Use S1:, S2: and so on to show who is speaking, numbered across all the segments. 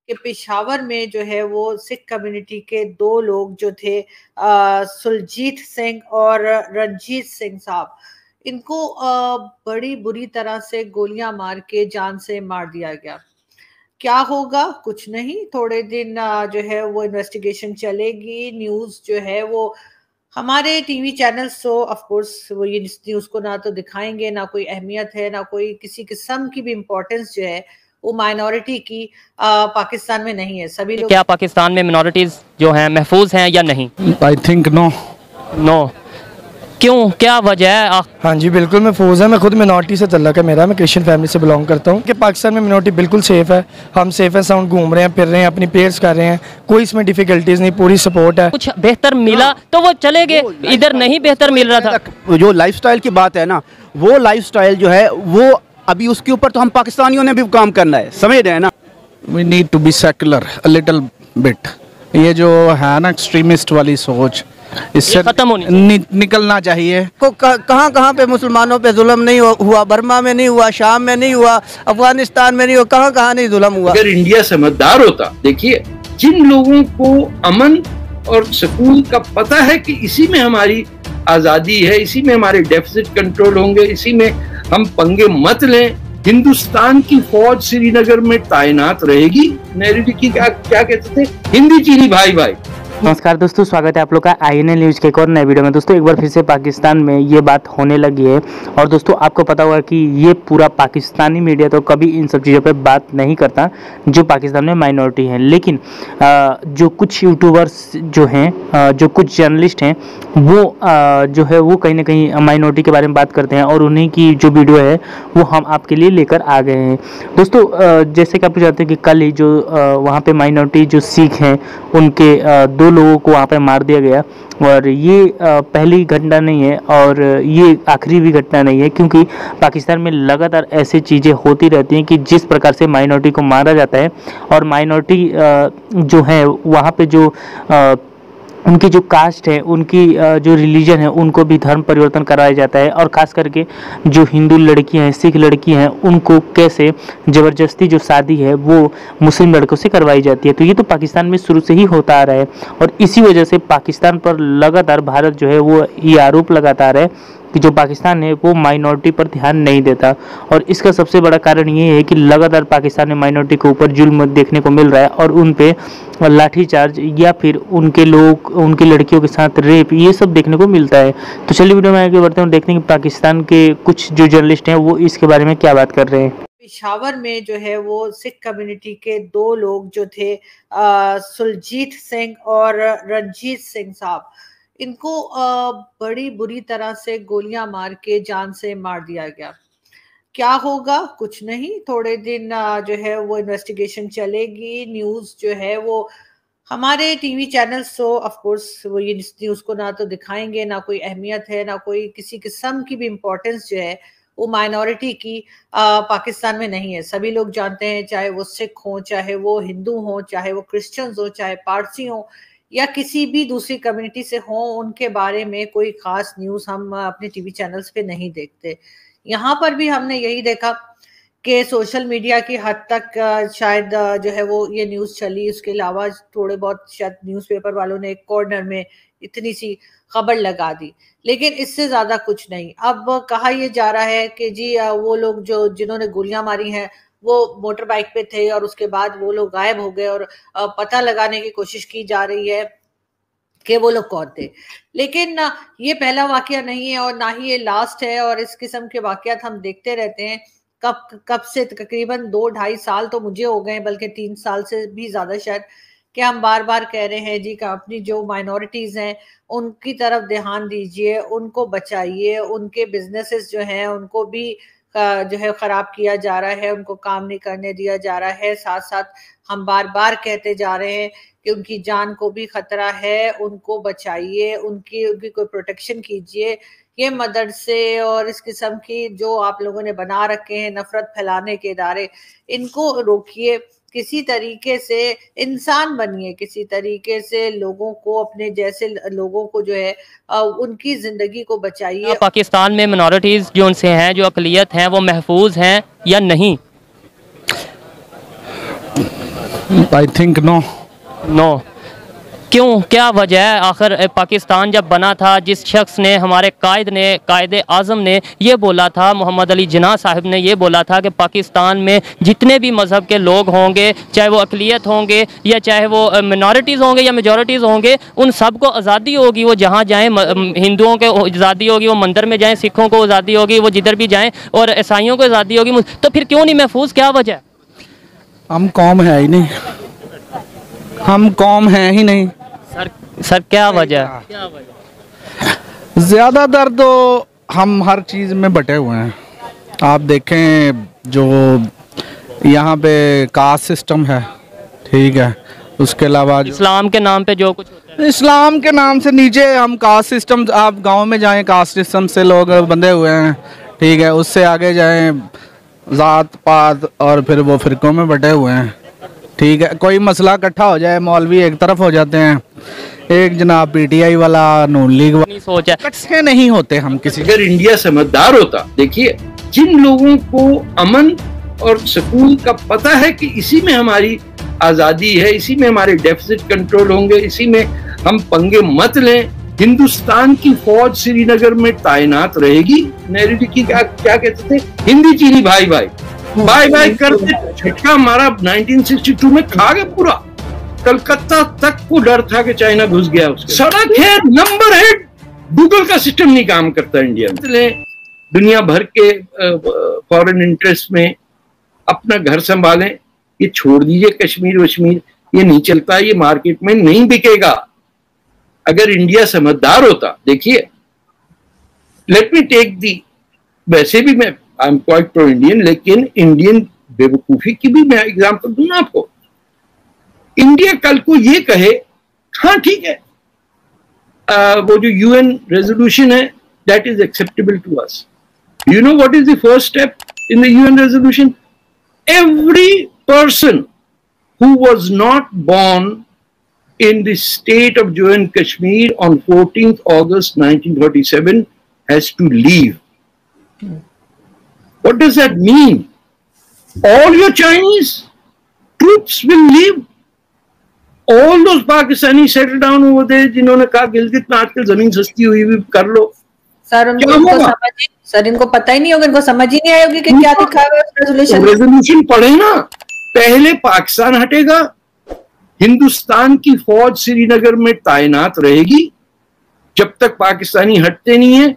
S1: कि पेशावर में जो है वो सिख कम्युनिटी के दो लोग जो थे, सुलजीत सिंह और रंजीत सिंह साहब, इनको बड़ी बुरी तरह से गोलियां मार के जान से मार दिया गया। क्या होगा? कुछ नहीं, थोड़े दिन जो है वो इन्वेस्टिगेशन चलेगी। न्यूज़ जो है वो हमारे टीवी चैनल्स तो ऑफ कोर्स वो ये न्यूज़ को ना तो दिखाएंगे, ना कोई अहमियत है, ना कोई किसी किस्म की भी इम्पोर्टेंस जो है वो माइनॉरिटी की पाकिस्तान में नहीं है। सभी लोग
S2: क्या पाकिस्तान में मिनॉरिटीज जो हैं महफूज हैं या नहीं?
S3: I think no.
S2: नो, क्यों, क्या वजह है?
S3: हाँ जी बिल्कुल महफूज है। मैं खुद मिनॉरिटी से तल्लक है मेरा, मैं क्रिश्चियन फैमिली से बिलोंग करता हूँ कि पाकिस्तान में मिनॉरिटी बिल्कुल सेफ़ है। हम सेफ एंड साउंड घूम रहे हैं, फिर रहे हैं, अपनी प्रेयर्स कर रहे हैं, कोई इसमें डिफिकल्टीज नहीं, पूरी सपोर्ट है।
S2: कुछ बेहतर मिला तो वो चले गए, इधर नहीं बेहतर मिल रहा था।
S4: जो लाइफस्टाइल की बात है ना, वो लाइफस्टाइल जो है वो अभी उसके ऊपर तो हम पाकिस्तानियों ने भी काम करना है, समझ रहे हैं ना।
S3: We need to be secular a little bit. ये जो है ना एक्सट्रीमिस्ट वाली सोच, इससे
S2: खत्म होनी
S3: निकलना चाहिए।
S4: कहाँ पे मुसलमानों पे जुल्म नहीं हुआ? बर्मा में नहीं हुआ, शाम में नहीं हुआ, अफगानिस्तान में नहीं हुआ, कहाँ नहीं जुल्म हुआ?
S5: अगर इंडिया समझदार होता, देखिए जिन लोगों को अमन और सुकून का पता है कि इसी में हमारी आजादी है, इसी में हमारे डेफिसिट कंट्रोल होंगे, इसी में हम पंगे मत लें, हिंदुस्तान की फौज श्रीनगर में तैनात रहेगी। नेहरू जी की क्या कहते थे, हिंदी चीनी भाई भाई।
S2: नमस्कार दोस्तों, स्वागत है आप लोग का INA न्यूज़ के एक और नए वीडियो में। दोस्तों एक बार फिर से पाकिस्तान में ये बात होने लगी है और दोस्तों आपको पता होगा कि ये पूरा पाकिस्तानी मीडिया तो कभी इन सब चीज़ों पे बात नहीं करता जो पाकिस्तान में माइनॉरिटी हैं, लेकिन जो कुछ यूट्यूबर्स जो हैं, जो कुछ जर्नलिस्ट हैं, वो जो है वो कहीं ना कहीं माइनॉरिटी के बारे में बात करते हैं और उन्हीं की जो वीडियो है वो हम आपके लिए लेकर आ गए हैं। दोस्तों जैसे कि आप जानते हैं कि कल ही जो वहाँ पर माइनॉरिटी जो सिख हैं उनके दो लोगों को वहाँ पे मार दिया गया और ये पहली घटना नहीं है और ये आखिरी भी घटना नहीं है, क्योंकि पाकिस्तान में लगातार ऐसी चीज़ें होती रहती हैं कि जिस प्रकार से माइनॉरिटी को मारा जाता है और माइनॉरिटी जो है वहाँ पे जो उनकी जो कास्ट है, उनकी जो रिलीजन है, उनको भी धर्म परिवर्तन कराया जाता है और ख़ास करके जो हिंदू लड़कियां हैं, सिख लड़कियां हैं, उनको कैसे ज़बरदस्ती जो शादी है वो मुस्लिम लड़कों से करवाई जाती है। तो ये तो पाकिस्तान में शुरू से ही होता आ रहा है और इसी वजह से पाकिस्तान पर लगातार भारत जो है वो ये आरोप लगाता आ रहा है कि जो पाकिस्तान है वो माइनॉरिटी पर ध्यान नहीं देता। और इसका सबसे बड़ा कारण ये है कि लगातार पाकिस्तान में माइनॉरिटी के ऊपर जुल्म देखने को मिल रहा है और उन पे लाठीचार्ज या फिर उनके लोग, उनकी लड़कियों के साथ रेप, ये सब देखने को मिलता है। तो चलिए वीडियो में आगे बढ़ते हैं और देखते हैं कि पाकिस्तान के कुछ जो जर्नलिस्ट हैं वो इसके बारे में क्या बात कर रहे हैं।
S1: पेशावर में जो है वो सिख कम्युनिटी के दो लोग जो थे, सुलजीत सिंह और रंजीत सिंह साहब, इनको बड़ी बुरी तरह से गोलियां मार के जान से मार दिया गया। क्या होगा? कुछ नहीं, थोड़े दिन जो है वो इन्वेस्टिगेशन चलेगी। न्यूज़ जो है वो हमारे टीवी चैनल्स तो ऑफ कोर्स वो ये न्यूज़ को ना तो दिखाएंगे, ना कोई अहमियत है, ना कोई किसी किस्म की भी इम्पोर्टेंस जो है वो माइनॉरिटी की पाकिस्तान में नहीं है। सभी लोग जानते हैं, चाहे वो सिख हों, चाहे वो हिंदू हों, चाहे वो क्रिश्चियंस हों, चाहे पारसी हों या किसी भी दूसरी कम्युनिटी से हों, उनके बारे में कोई खास न्यूज़ हम अपने टीवी चैनल्स पे नहीं देखते। यहाँ पर भी हमने यही देखा कि सोशल मीडिया की हद तक शायद जो है वो ये न्यूज़ चली, उसके अलावा थोड़े बहुत शायद न्यूज़पेपर वालों ने एक कॉर्नर में इतनी सी खबर लगा दी, लेकिन इससे ज़्यादा कुछ नहीं। अब कहा यह जा रहा है कि जी वो लोग जो जिन्होंने गोलियां मारी हैं वो मोटर बाइक पे थे और उसके बाद वो लोग गायब हो गए और पता लगाने की कोशिश की जा रही है कि वो लोग कौन थे। लेकिन ये पहला वाकया नहीं है और ना ही ये लास्ट है और इस किस्म के वाकयात हम देखते रहते हैं कब से, तकरीबन 2-2.5 साल तो मुझे हो गए, बल्कि 3 साल से भी ज्यादा शायद, कि हम बार बार कह रहे हैं जी का अपनी जो माइनॉरिटीज हैं उनकी तरफ ध्यान दीजिए, उनको बचाइए, उनके बिजनेसेस जो हैं उनको भी जो है खराब किया जा रहा है, उनको काम नहीं करने दिया जा रहा है। साथ साथ हम बार बार कहते जा रहे हैं कि उनकी जान को भी खतरा है, उनको बचाइए, उनकी कोई प्रोटेक्शन कीजिए। ये मदरसे और इस किस्म की जो आप लोगों ने बना रखे हैं नफरत फैलाने के इदारे, इनको रोकिए, किसी तरीके से इंसान बनिए, किसी तरीके से लोगों को, अपने जैसे लोगों को जो है उनकी जिंदगी को बचाइए।
S2: पाकिस्तान में मिनॉरिटीज जो उनसे हैं, जो अकलियत हैं, वो महफूज हैं या नहीं?
S6: I think no.
S7: नो, क्यों, क्या वजह है? आखिर पाकिस्तान जब बना था, जिस शख्स ने, हमारे कायदे आज़म ने ये बोला था, मोहम्मद अली जिन्ना साहब ने ये बोला था कि पाकिस्तान में जितने भी मज़हब के लोग होंगे, चाहे वो अक़लियत होंगे या चाहे वो मिनॉरिटीज़ होंगे या मेजॉरिटीज़ होंगे, उन सब को आज़ादी होगी। वो जहाँ जाएँ, हिंदुओं को आज़ादी होगी, वो मंदिर में जाएँ, सिखों को आज़ादी होगी, वो जिधर भी जाएँ, और ईसाइयों को आज़ादी होगी। तो फिर क्यों नहीं महफूज, क्या वजह?
S6: हम कौम है ही नहीं, हम कौम है ही नहीं।
S7: सर क्या वजह?
S6: ज़्यादातर तो हम हर चीज़ में बटे हुए हैं। आप देखें जो यहाँ पे कास्ट सिस्टम है, ठीक है, उसके अलावा
S7: इस्लाम के नाम पे जो कुछ होता है,
S6: इस्लाम के नाम से नीचे हम कास्ट सिस्टम, आप गांव में जाएं कास्ट सिस्टम से लोग बंधे हुए हैं, ठीक है, उससे आगे जाएं ज़ात पात और फिर वो फ़िरक़ों में बटे हुए हैं, ठीक है। कोई मसला इकट्ठा हो जाए, मौलवी एक तरफ हो जाते हैं, एक जनाब पीटीआई वाला, नून लीग वाला,
S7: सोचा
S6: इकट्ठे नहीं होते हम किसी।
S5: अगर इंडिया समझदार होता, देखिए जिन लोगों को अमन और सुकून का पता है कि इसी में हमारी आजादी है, इसी में हमारे डेफिसिट कंट्रोल होंगे, इसी में हम पंगे मत लें, हिंदुस्तान की फौज श्रीनगर में तैनात रहेगी। नेहरू जी की क्या कहते थे, हिंदी चीनी भाई भाई बाय बाय करते झटका मारा 1962 में खा गए पूरा। कलकत्ता तक को डर था कि चाइना घुस गया उसके। सड़क है, नंबर है, गूगल का सिस्टम नहीं काम करता इंडिया में। दुनिया भर के फॉरेन इंटरेस्ट में अपना घर संभालें, ये छोड़ दीजिए कश्मीर वश्मीर, ये नहीं चलता, ये मार्केट में नहीं बिकेगा। अगर इंडिया समझदार होता, देखिए लेट मी टेक दी, वैसे भी मैं I am quite pro Indian, लेकिन इंडियन बेवकूफी की भी मैं एग्जांपल दूं आपको। इंडिया कल को ये कहे, हाँ ठीक है, वो जो यूएन रेजोल्यूशन है that is acceptable to us. You know what is the first step in the UN resolution? Every person who was not born in the state of Jammu and Kashmir on 14th August 1947 has to leave. What does that mean? All your Chinese troops will leave. All those Pakistanis settle down over there जिन्होंने कहा गिलगित में आजकल जमीन सस्ती हुई भी कर लो।
S1: Sir इनको पता ही नहीं होगा, इनको समझ ही नहीं आएगी कि क्या लिखा है रेजोल्यूशन।
S5: रेजोल्यूशन पढ़े ना, पहले पाकिस्तान हटेगा, हिंदुस्तान की फौज श्रीनगर में तैनात रहेगी जब तक पाकिस्तानी हटते नहीं है।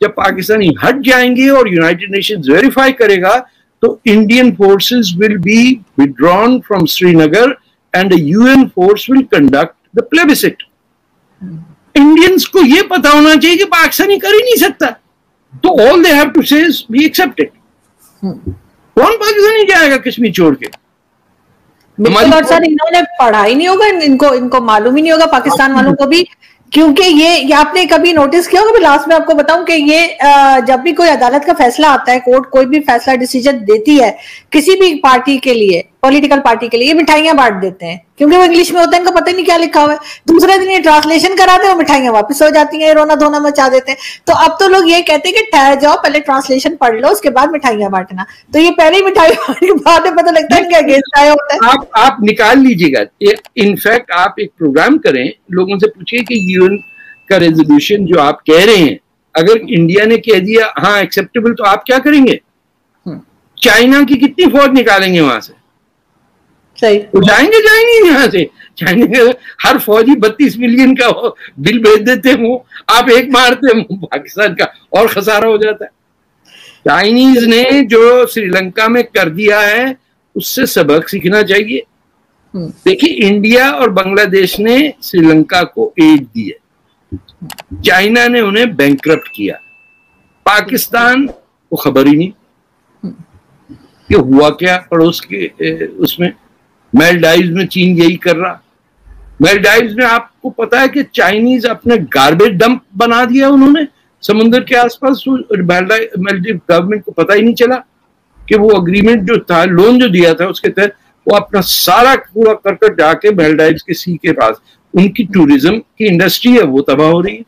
S5: जब पाकिस्तानी हट जाएंगे और यूनाइटेड नेशंस वेरीफाई करेगा तो Indian forces will be withdrawn from Srinagar and the UN force will conduct the plebiscite. Indians को यह पता होना चाहिए कि पाकिस्तानी कर ही नहीं सकता, तो ऑल दे हैव टू से इज वी एक्सेप्ट इट। कौन पाकिस्तानी जाएगा कश्मीर छोड़ के?
S1: बिल्कुल। सर इन्होंने पढ़ा ही नहीं होगा, इनको मालूम ही नहीं होगा पाकिस्तान वालों को भी, क्योंकि ये आपने कभी नोटिस किया होगा, लास्ट में आपको बताऊं कि ये जब भी कोई अदालत का फैसला आता है, कोर्ट कोई भी फैसला डिसीजन देती है किसी भी पार्टी के लिए, पॉलिटिकल पार्टी के लिए, ये मिठाइयां बांट देते हैं, क्योंकि वो इंग्लिश में होता है, इनको पता ही नहीं क्या लिखा हुआ है। दूसरे दिन ये ट्रांसलेशन कराते हैं, मिठाइयां वापस हो जाती हैं, रोना धोना मचा देते हैं। तो अब तो लोग ये कहते हैं कि ठहर जाओ, पहले ट्रांसलेशन पढ़ लो, उसके बाद मिठाइयां बांटना। तो ये पहले ही मिठाई बांटने बाद में पता लगता है कि अगेंस्ट आया होता है।
S5: आप निकाल लीजिएगा, इनफैक्ट आप एक प्रोग्राम करें, लोगों से पूछिए कि यूएन का रेजोल्यूशन जो आप कह रहे हैं, अगर इंडिया ने कह दिया हाँ एक्सेप्टेबल, तो आप क्या करेंगे? चाइना की कितनी फौज निकालेंगे वहां से?
S1: सही
S5: तो जाएंगे यहाँ से। चाइना के हर फौजी 32 मिलियन का बिल भेज देते हो, आप एक मारते हो पाकिस्तान का, और खसारा हो जाता है। चाइनीज ने जो श्रीलंका में कर दिया है उससे सबक सीखना चाहिए। देखिए इंडिया और बांग्लादेश ने श्रीलंका को एड दी है, चाइना ने उन्हें बैंकरप्ट किया, पाकिस्तान को खबर ही नहीं कि हुआ क्या पड़ोस के उसमें। मालदीव्स में चीन यही कर रहा। मालदीव्स में आपको पता है कि चाइनीज अपने गार्बेज डंप बना दिया उन्होंने समुद्र के आसपास। मालदीव गवर्नमेंट को पता ही नहीं चला कि वो अग्रीमेंट जो था, लोन जो दिया था, उसके तहत वो अपना सारा पूरा करकट जाके मालदीव्स के सी के पास, उनकी टूरिज्म की इंडस्ट्री है वो तबाह हो रही है।